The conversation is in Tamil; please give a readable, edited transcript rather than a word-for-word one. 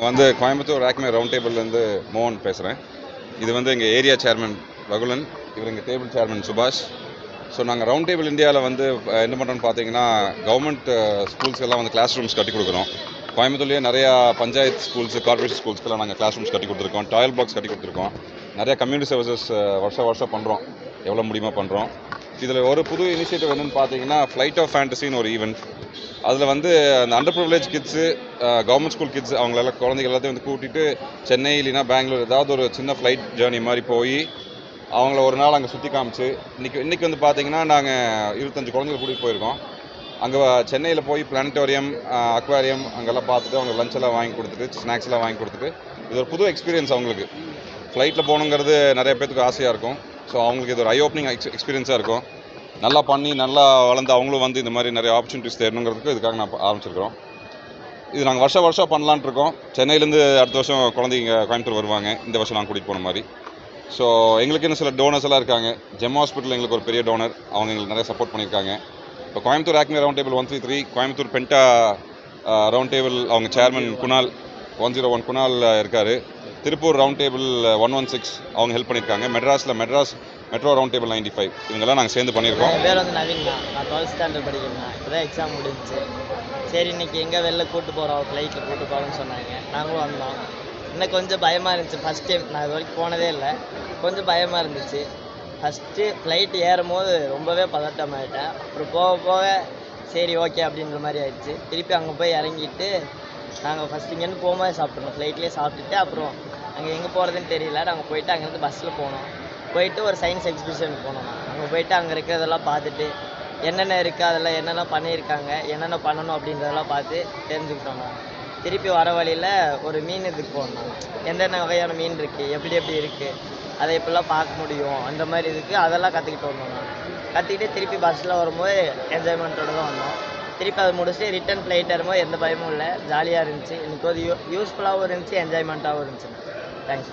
வந்து கோயம்புத்தூர் ராக்மே ரவுண்ட் டேபிள்லேருந்து மோகன் பேசுகிறேன். இது வந்து எங்கள் ஏரியா சேர்மன் ரகுலன், இவர் எங்கள் டேபிள் சேர்மன் சுபாஷ். ஸோ நாங்கள் ரவுண்ட் டேபிள் இந்தியாவில் வந்து என்ன பண்ணுறோன்னு பார்த்தீங்கன்னா, கவர்மெண்ட் ஸ்கூல்ஸ்க்கெல்லாம் வந்து கிளாஸ் ரூம்ஸ் கட்டி கொடுக்குறோம். கோயம்புத்தூர்லேயே நிறையா பஞ்சாயத்து ஸ்கூல்ஸு, கார்பரேஷன் ஸ்கூல்ஸ்க்கெல்லாம் நாங்கள் கிளாஸ் ரூம்ஸ் கட்டி கொடுத்துருக்கோம், டாய்லெட் பாக்ஸ் கட்டி கொடுத்துருக்கோம். நிறையா கம்யூனிட்டி சர்வீசஸ் வருஷம் பண்ணுறோம், எவ்வளோ முடியுமோ பண்ணுறோம். இதில் ஒரு புது இனிஷியேட்டிவ் என்னென்னு பார்த்தீங்கன்னா, ஃப்ளைட் ஆஃப் ஃபேண்டசின்னு ஒரு ஈவெண்ட். அதில் வந்து அந்த under privilege kids, government school kids, அவங்களெல்லாம் குழந்தைகள் எல்லாத்தையும் வந்து கூட்டிகிட்டு சென்னை இல்லைனா பெங்களூர் ஏதாவது ஒரு சின்ன ஃப்ளைட் ஜேர்னி மாதிரி போய் அவங்கள ஒரு நாள் அங்கே சுற்றி காமிச்சு, இன்றைக்கி வந்து பார்த்தீங்கன்னா நாங்கள் 25 குழந்தைகள் கூட்டிகிட்டு போயிருக்கோம். அங்கே சென்னையில் போய் பிளானட்டோரியம், அக்வாரியம் அங்கெல்லாம் பார்த்துட்டு அவங்க லஞ்ச் எல்லாம் வாங்கி கொடுத்துட்டு, ஸ்நாக்ஸ் எல்லாம் வாங்கி கொடுத்துட்டு, இது ஒரு புது எக்ஸ்பீரியன்ஸ் அவங்களுக்கு. ஃப்ளைட்டில் போகணுங்கிறது நிறைய பேருக்கு ஆசையாக இருக்கும். ஸோ அவங்களுக்கு இது ஒரு ஐ ஓப்பனிங் எக்ஸ்பீரியன்ஸாக இருக்கும். நல்லா பண்ணி நல்லா வளர்ந்து அவங்களும் வந்து இந்த மாதிரி நிறைய ஆப்பர்ச்சுனிட்டிஸ் தேடணுங்கிறதுக்கு இதுக்காக நான் ஆரம்பிச்சிருக்கிறோம். இது நாங்கள் வருஷம் பண்ணலான்ட்டு இருக்கோம். சென்னையிலேருந்து அடுத்த வருஷம் குழந்தைங்க கோயம்புத்தூர் வருவாங்க, இந்த வருஷம் நாங்கள் கூட்டிகிட்டு போன மாதிரி. ஸோ எங்களுக்கு இன்னும் சில டோனர்ஸ் எல்லாம் இருக்காங்க. ஜெம் ஹாஸ்பிட்டல் எங்களுக்கு ஒரு பெரிய டோனர், அவங்க எங்களுக்கு நிறைய சப்போர்ட் பண்ணியிருக்காங்க. இப்போ கோயம்புத்தூர் ராக்மே round table 133, Coimbatore penta round table அவங்க சேர்மன் குணால் 101 குணால் இருக்கார். திருப்பூர் ரவுண்ட் டேபிள் 116 அவங்க ஹெல்ப் பண்ணியிருக்காங்க. மெட்ராஸ் மெட்ரோ ரவுண்ட் டேபிள் 95 இவங்கெல்லாம் நாங்கள் சேர்ந்து பண்ணியிருக்கோம். என் பேர் வந்து நவீன்ண்ணா, நான் 12th ஸ்டாண்டர்ட் படிக்கிறேன். இப்போ தான் எக்ஸாம் முடிஞ்சிச்சு. சரி இன்றைக்கி எங்கே வெளில கூப்பிட்டு போகிறோம், ஃப்ளைட்டில் கூப்பிட்டு போகிறோம்னு சொன்னாங்க. நாங்களும் வந்தோம். இன்னும் கொஞ்சம் பயமாக இருந்துச்சு. ஃபஸ்ட் டைம் நான் இது வரைக்கும் போனதே இல்லை, கொஞ்சம் பயமாக இருந்துச்சு. ஃபஸ்ட்டு ஃப்ளைட் ஏறும் போது ரொம்பவே பதட்டமாயிட்டேன். அப்புறம் போக போக சரி ஓகே அப்படின்ற மாதிரி ஆயிடுச்சு. திருப்பி அங்கே போய் இறங்கிட்டு நாங்கள் ஃபஸ்ட் இங்கேருந்து போகும்போது சாப்பிட்றோம், ஃப்ளைட்லேயே சாப்பிட்டுட்டு அப்புறம் அங்கே எங்கே போகிறதுன்னு தெரியல. நாங்கள் போயிட்டு அங்கேருந்து பஸ்ஸில் போனோம். போயிட்டு ஒரு சயின்ஸ் எக்ஸிபிஷனுக்கு போனோம். அங்கே போயிட்டு அங்கே இருக்கிறதெல்லாம் பார்த்துட்டு என்னென்ன இருக்குது, அதெல்லாம் என்னென்ன பண்ணியிருக்காங்க, என்னென்ன பண்ணணும் அப்படின்றதெல்லாம் பார்த்து தெரிஞ்சுக்கிட்டோம். திருப்பி வர வழியில் ஒரு மீன் இதுக்கு போனோம். எந்தெந்த வகையான மீன் இருக்குது, எப்படி இருக்குது, அதை எப்படிலாம் பார்க்க முடியும், அந்த மாதிரி இதுக்கு அதெல்லாம் கற்றுக்கிட்டு வந்தோம். கற்றுக்கிட்டு திருப்பி பஸ்ஸில் வரும்போது என்ஜாய்மெண்ட்டோடு தான் வந்தோம். திருப்பி அதை முடிச்சுட்டு ரிட்டன் ஃப்ளைட் ஏறும்போது எந்த பயமும் இல்லை, ஜாலியாக இருந்துச்சு. எனக்கு ஒரு யூஸ்ஃபுல்லாகவும் இருந்துச்சு, என்ஜாய்மெண்ட்டாகவும் இருந்துச்சு. தேங்க்ஸ்.